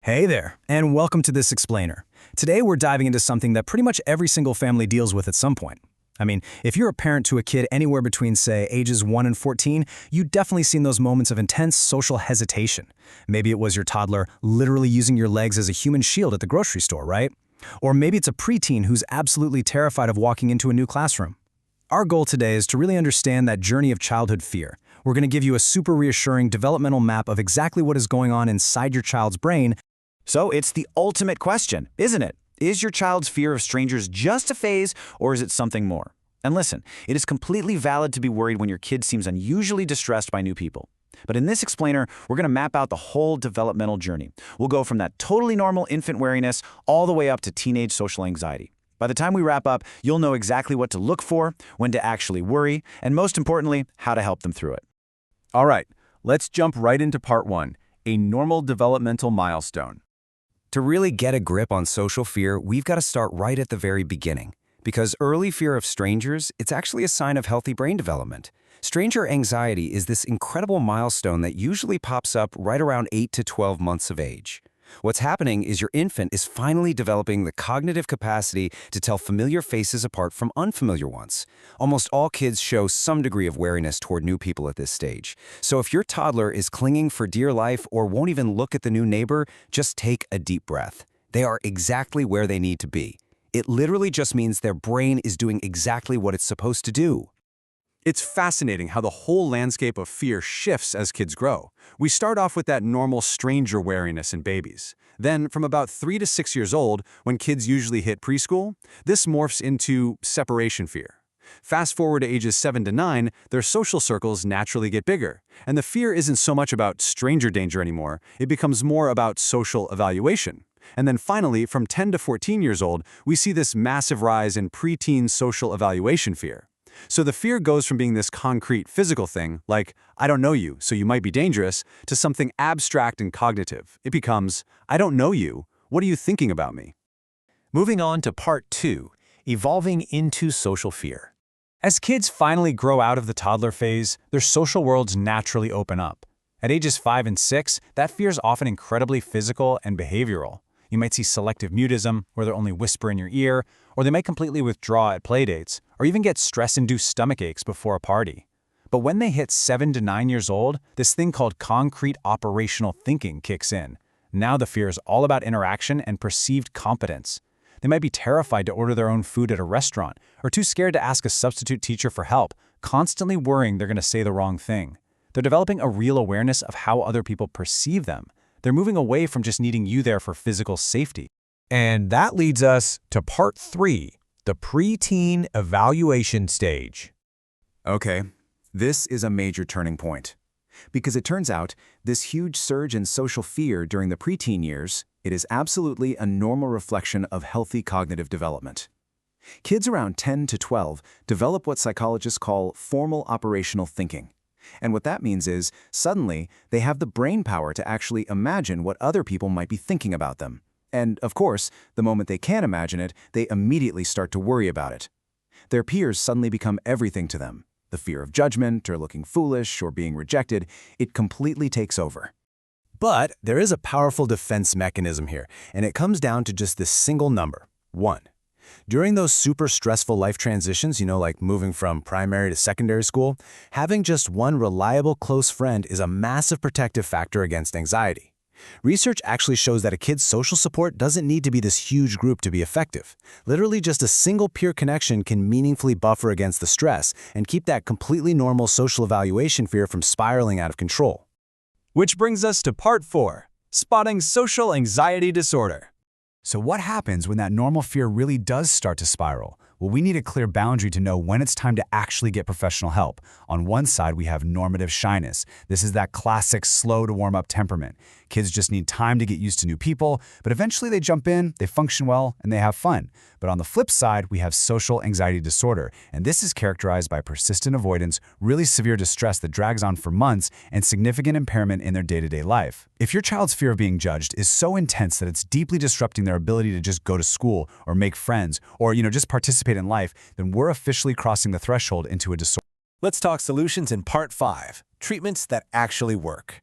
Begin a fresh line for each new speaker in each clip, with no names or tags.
Hey there, and welcome to this explainer. Today we're diving into something that pretty much every single family deals with at some point. I mean, if you're a parent to a kid anywhere between, say, ages 1 and 14, you've definitely seen those moments of intense social hesitation. Maybe it was your toddler literally using your legs as a human shield at the grocery store, right? Or maybe it's a preteen who's absolutely terrified of walking into a new classroom. Our goal today is to really understand that journey of childhood fear. We're going to give you a super reassuring developmental map of exactly what is going on inside your child's brain.
So it's the ultimate question, isn't it? Is your child's fear of strangers just a phase, or is it something more? And listen, it is completely valid to be worried when your kid seems unusually distressed by new people. But in this explainer, we're going to map out the whole developmental journey. We'll go from that totally normal infant wariness all the way up to teenage social anxiety. By the time we wrap up, you'll know exactly what to look for, when to actually worry, and most importantly, how to help them through it.
All right, let's jump right into part 1, a normal developmental milestone.
To really get a grip on social fear, we've got to start right at the very beginning. Because early fear of strangers, it's actually a sign of healthy brain development. Stranger anxiety is this incredible milestone that usually pops up right around 8 to 12 months of age. What's happening is your infant is finally developing the cognitive capacity to tell familiar faces apart from unfamiliar ones. Almost all kids show some degree of wariness toward new people at this stage. So if your toddler is clinging for dear life or won't even look at the new neighbor, just take a deep breath. They are exactly where they need to be. It literally just means their brain is doing exactly what it's supposed to do.
It's fascinating how the whole landscape of fear shifts as kids grow. We start off with that normal stranger wariness in babies. Then, from about 3 to 6 years old, when kids usually hit preschool, this morphs into separation fear. Fast forward to ages 7 to 9, their social circles naturally get bigger, and the fear isn't so much about stranger danger anymore, it becomes more about social evaluation. And then finally, from 10 to 14 years old, we see this massive rise in preteen social evaluation fear. So the fear goes from being this concrete physical thing, like, I don't know you, so you might be dangerous, to something abstract and cognitive. It becomes, I don't know you, what are you thinking about me?
Moving on to part 2, evolving into social fear. As kids finally grow out of the toddler phase, their social worlds naturally open up. At ages 5 and 6, that fear is often incredibly physical and behavioral. You might see selective mutism, where they'll only whisper in your ear, or they might completely withdraw at playdates, or even get stress-induced stomach aches before a party. But when they hit 7 to 9 years old, this thing called concrete operational thinking kicks in. Now the fear is all about interaction and perceived competence. They might be terrified to order their own food at a restaurant, or too scared to ask a substitute teacher for help, constantly worrying they're going to say the wrong thing. They're developing a real awareness of how other people perceive them. They're moving away from just needing you there for physical safety.
And that leads us to part 3, the preteen evaluation stage.
Okay, this is a major turning point. Because it turns out, this huge surge in social fear during the preteen years, it is absolutely a normal reflection of healthy cognitive development. Kids around 10 to 12 develop what psychologists call formal operational thinking. And what that means is, suddenly, they have the brain power to actually imagine what other people might be thinking about them. And, of course, the moment they can imagine it, they immediately start to worry about it. Their peers suddenly become everything to them. The fear of judgment, or looking foolish, or being rejected, it completely takes over.
But there is a powerful defense mechanism here, and it comes down to just this single number, 1. During those super stressful life transitions, like moving from primary to secondary school, having just one reliable close friend is a massive protective factor against anxiety. Research actually shows that a kid's social support doesn't need to be this huge group to be effective. Literally just a single peer connection can meaningfully buffer against the stress and keep that completely normal social evaluation fear from spiraling out of control.
Which brings us to part 4, spotting social anxiety disorder.
So what happens when that normal fear really does start to spiral? Well, we need a clear boundary to know when it's time to actually get professional help. On one side, we have normative shyness. This is that classic slow-to-warm-up temperament. Kids just need time to get used to new people, but eventually they jump in, they function well, and they have fun. But on the flip side, we have social anxiety disorder, and this is characterized by persistent avoidance, really severe distress that drags on for months, and significant impairment in their day-to-day life. If your child's fear of being judged is so intense that it's deeply disrupting their ability to just go to school or make friends or, just participate in life, then we're officially crossing the threshold into a disorder.
Let's talk solutions in part 5, treatments that actually work.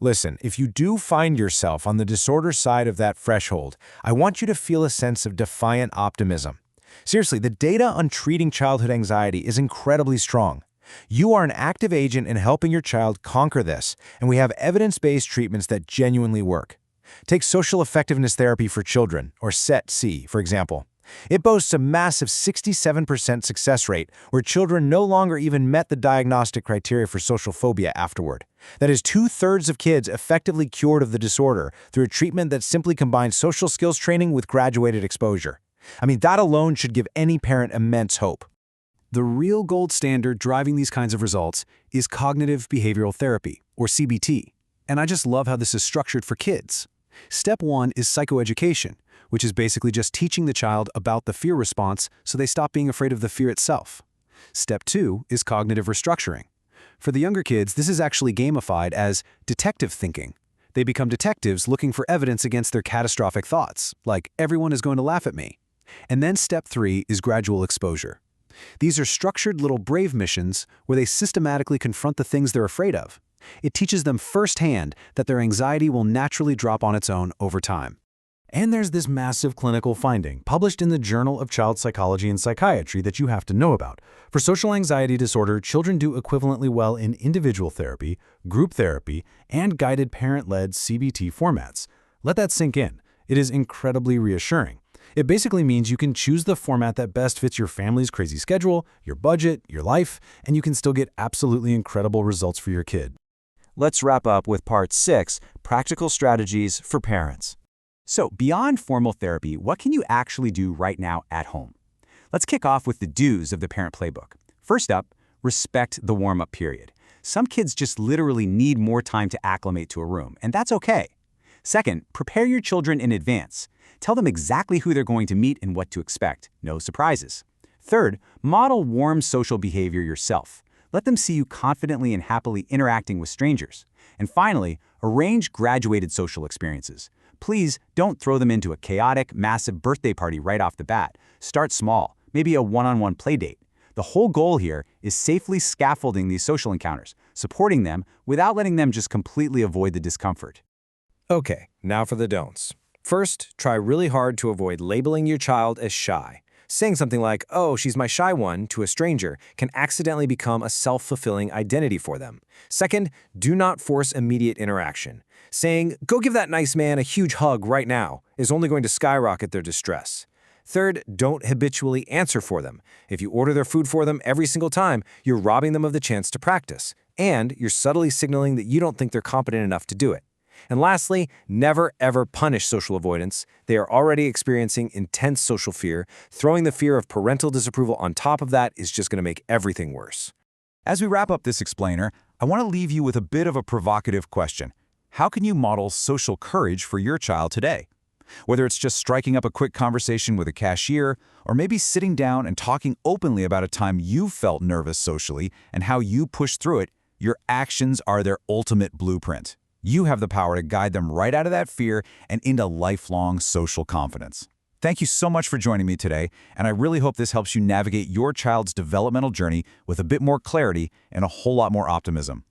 Listen, if you do find yourself on the disorder side of that threshold, I want you to feel a sense of defiant optimism. Seriously, the data on treating childhood anxiety is incredibly strong. You are an active agent in helping your child conquer this, and we have evidence-based treatments that genuinely work. Take social effectiveness therapy for children, or SETC, for example. It boasts a massive 67% success rate, where children no longer even met the diagnostic criteria for social phobia afterward. That is, 2/3 of kids effectively cured of the disorder through a treatment that simply combines social skills training with graduated exposure. I mean, that alone should give any parent immense hope.
The real gold standard driving these kinds of results is cognitive behavioral therapy, or CBT. And I just love how this is structured for kids. Step 1 is psychoeducation, which is basically just teaching the child about the fear response so they stop being afraid of the fear itself. Step 2 is cognitive restructuring. For the younger kids, this is actually gamified as detective thinking. They become detectives looking for evidence against their catastrophic thoughts, like everyone is going to laugh at me. And then step 3 is gradual exposure. These are structured little brave missions where they systematically confront the things they're afraid of. It teaches them firsthand that their anxiety will naturally drop on its own over time.
And there's this massive clinical finding published in the Journal of Child Psychology and Psychiatry that you have to know about. For social anxiety disorder, children do equivalently well in individual therapy, group therapy, and guided parent-led CBT formats. Let that sink in. It is incredibly reassuring. It basically means you can choose the format that best fits your family's crazy schedule, your budget, your life, and you can still get absolutely incredible results for your kid.
Let's wrap up with part 6, practical strategies for parents.
So, beyond formal therapy, what can you actually do right now at home? Let's kick off with the do's of the parent playbook. First up, respect the warm-up period. Some kids just literally need more time to acclimate to a room, and that's okay. Second, prepare your children in advance. Tell them exactly who they're going to meet and what to expect. No surprises. Third, model warm social behavior yourself. Let them see you confidently and happily interacting with strangers. And finally, arrange graduated social experiences. Please don't throw them into a chaotic, massive birthday party right off the bat. Start small, maybe a one-on-one play date. The whole goal here is safely scaffolding these social encounters, supporting them without letting them just completely avoid the discomfort.
Okay, now for the don'ts. First, try really hard to avoid labeling your child as shy. Saying something like, "Oh, she's my shy one," to a stranger can accidentally become a self-fulfilling identity for them. Second, do not force immediate interaction. Saying, "Go give that nice man a huge hug right now," is only going to skyrocket their distress. Third, don't habitually answer for them. If you order their food for them every single time, you're robbing them of the chance to practice, and you're subtly signaling that you don't think they're competent enough to do it. And lastly, never ever punish social avoidance. They are already experiencing intense social fear. Throwing the fear of parental disapproval on top of that is just going to make everything worse.
As we wrap up this explainer, I want to leave you with a bit of a provocative question. How can you model social courage for your child today? Whether it's just striking up a quick conversation with a cashier, or maybe sitting down and talking openly about a time you felt nervous socially and how you pushed through it, your actions are their ultimate blueprint. You have the power to guide them right out of that fear and into lifelong social confidence. Thank you so much for joining me today, and I really hope this helps you navigate your child's developmental journey with a bit more clarity and a whole lot more optimism.